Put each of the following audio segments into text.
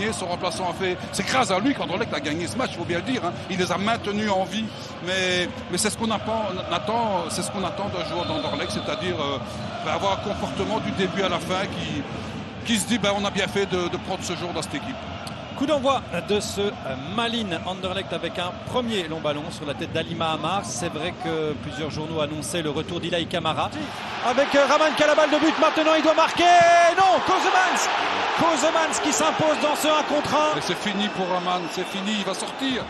gagné, son remplaçant a fait... C'est grâce à lui qu'Anderlecht a gagné ce match, il faut bien le dire. Hein. Il les a maintenus en vie. Mais c'est ce qu'on attend, c'est ce qu'on attend d'un joueur d'Anderlecht, c'est-à-dire avoir un comportement du début à la fin qui se dit on a bien fait de prendre ce jour dans cette équipe. Coup d'envoi de ce Malines Anderlecht avec un premier long ballon sur la tête d'Ali Mahamar. C'est vrai que plusieurs journaux annonçaient le retour d'Ilay Kamara. Avec Raman qui a la balle de but, maintenant il doit marquer. Non, Kozemans qui s'impose dans ce 1 contre 1. Et c'est fini pour Raman, c'est fini, il va sortir.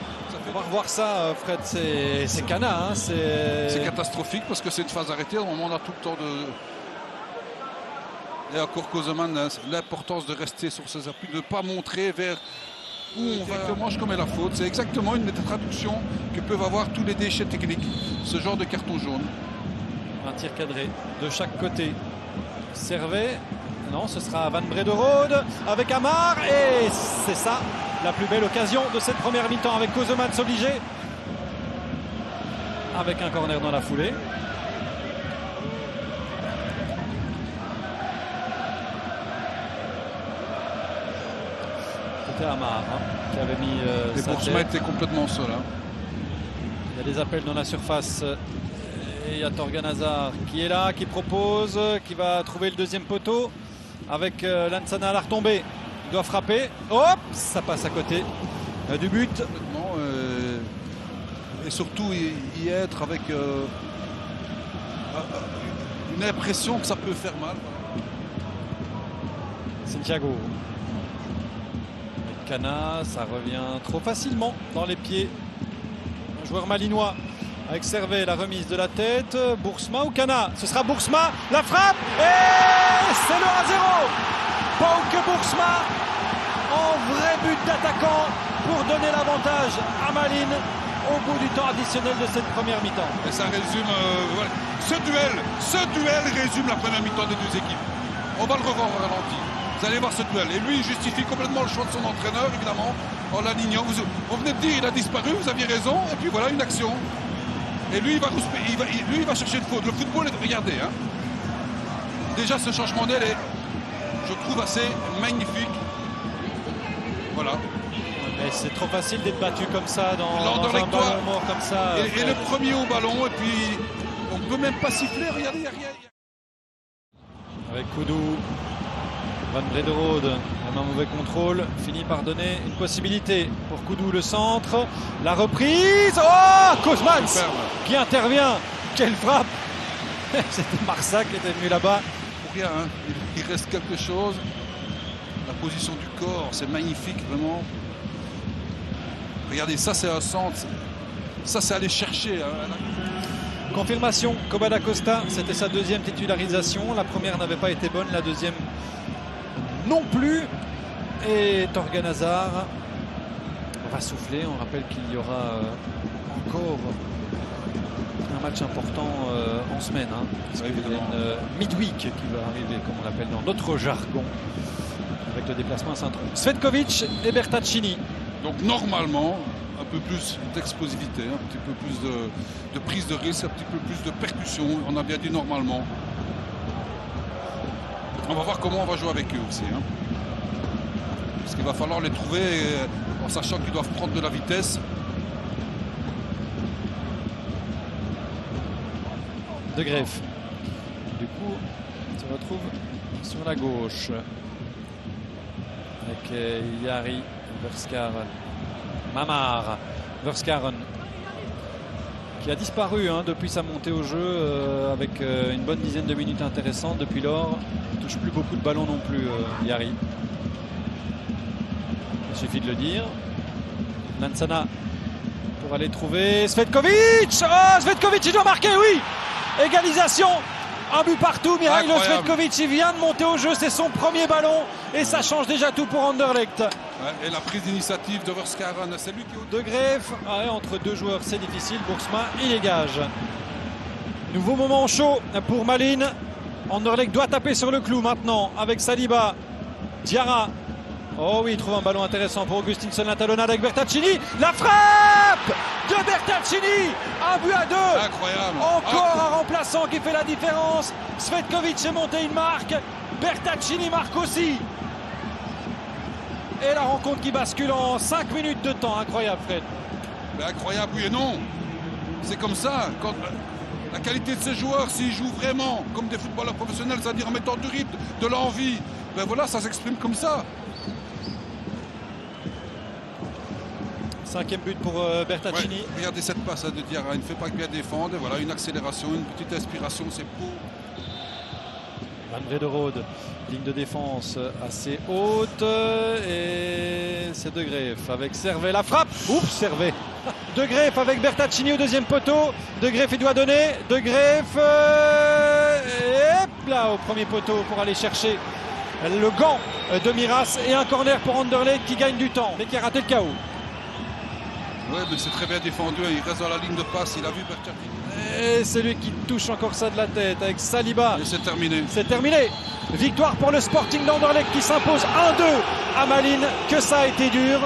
On va revoir ça, Fred, c'est cana. Hein, c'est catastrophique parce que c'est une phase arrêtée. Au moment où on a tout le temps de... Et encore Kozemans, l'importance de rester sur ses appuis, de ne pas montrer vers où on va. Exactement, je commets la faute. C'est exactement une des traductions que peuvent avoir tous les déchets techniques, ce genre de carton jaune. Un tir cadré de chaque côté. Servet, non, ce sera Van Brederode avec Amar. Et c'est ça, la plus belle occasion de cette première mi-temps avec Kozemans obligé. Avec un corner dans la foulée. C'était Amar qui avait mis les Boursemans étaient complètement seul. Hein. Il y a des appels dans la surface. Et il y a Torgan Hazard qui est là, qui propose, qui va trouver le deuxième poteau. Avec Lansana à la retombée. Il doit frapper. Hop, ça passe à côté du but. Et surtout y être avec une impression que ça peut faire mal. Santiago. Cana, ça revient trop facilement dans les pieds. Un joueur malinois avec Servet, la remise de la tête. Boursemans ou Cana? Ce sera Boursemans, la frappe et c'est le 1-0. Pauke Boursemans en vrai but d'attaquant pour donner l'avantage à Malines au bout du temps additionnel de cette première mi-temps. Et ça résume voilà. Ce duel résume la première mi-temps des deux équipes. On va le revoir au ralenti. Vous allez voir ce duel. Et lui, il justifie complètement le choix de son entraîneur, évidemment, en l'alignant. On venait de dire il a disparu, vous aviez raison. Et puis voilà, une action. Et lui, il va chercher une faute. Le football, regardez. Hein. Déjà, ce changement d'aile est, je trouve, assez magnifique. Voilà. Mais c'est trop facile d'être battu comme ça, dans un ballon mort comme ça. Et le premier au ballon, et puis on ne peut même pas siffler. Regardez, il n'y a rien. Avec Koudou. Van Brederode, un mauvais contrôle, finit par donner une possibilité pour Koudou, le centre, la reprise, oh, Kozemans qui intervient, quelle frappe. C'était Marsa qui était venu là-bas. Pour rien, hein. Il reste quelque chose, la position du corps, c'est magnifique vraiment. Regardez, ça c'est un centre, ça c'est aller chercher. Hein. Confirmation, Coba da Costa, c'était sa deuxième titularisation, la première n'avait pas été bonne, la deuxième non plus. Et Torgan Hazard va souffler. On rappelle qu'il y aura encore un match important en semaine. Hein, parce qu'il y a une midweek qui va arriver, comme on l'appelle dans notre jargon, avec le déplacement à Saint-Tron. Cvetkovic et Bertaccini. Donc normalement, un peu plus d'explosivité, un petit peu plus de prise de risque, un petit peu plus de percussion. On a bien dit normalement. On va voir comment on va jouer avec eux aussi. Hein. Parce qu'il va falloir les trouver en sachant qu'ils doivent prendre de la vitesse. De Greff. Du coup, on se retrouve sur la gauche. Avec Yari, Verskaren, Mamar, Verskaren. Qui a disparu hein, depuis sa montée au jeu avec une bonne dizaine de minutes intéressantes. Depuis lors, il ne touche plus beaucoup de ballons non plus, Yari. Il suffit de le dire. Lansana pour aller trouver Cvetkovic. Oh, Cvetkovic, il doit marquer, oui. Égalisation. Un but partout. Mihailo Cvetkovic, il vient de monter au jeu. C'est son premier ballon. Et ça change déjà tout pour Anderlecht. Et la prise d'initiative de Verskaren, c'est lui qui... De Greff, entre deux joueurs, c'est difficile. Boursemans, il dégage. Nouveau moment chaud pour Malines. Anderlecht doit taper sur le clou maintenant avec Saliba. Diarra. Oh oui, il trouve un ballon intéressant pour Augustinsson, la talonnade avec Bertaccini. La frappe de Bertaccini. Un but à deux. Incroyable. Encore un remplaçant qui fait la différence. Cvetkovic est monté, il marque. Bertaccini marque aussi. Et la rencontre qui bascule en 5 minutes de temps. Incroyable, Fred. Mais incroyable, oui et non. C'est comme ça. Quand la qualité de ces joueurs, s'ils jouent vraiment comme des footballeurs professionnels, c'est-à-dire en mettant du rythme, de l'envie, ben voilà, ça s'exprime comme ça. 5e but pour Bertaccini. Ouais, regardez cette passe de Diarra, il ne fait pas que bien défendre. Voilà, une accélération, une petite inspiration, c'est beau. Van Brederode, ligne de défense assez haute. Et c'est De Greef avec Servet. La frappe. Oups, Servet. De Greef avec Bertaccini au deuxième poteau. De Greef, il doit donner. De Greef. Et hop là, au premier poteau pour aller chercher le gant de Miras. Et un corner pour Anderlecht qui gagne du temps, mais qui a raté le KO. Oui, mais c'est très bien défendu. Il reste dans la ligne de passe. Il a vu Bertaccini. Et c'est lui qui touche encore ça de la tête avec Saliba. Et c'est terminé. C'est terminé. Victoire pour le Sporting d'Anderlecht qui s'impose 1-2 à Malines. Que ça a été dur.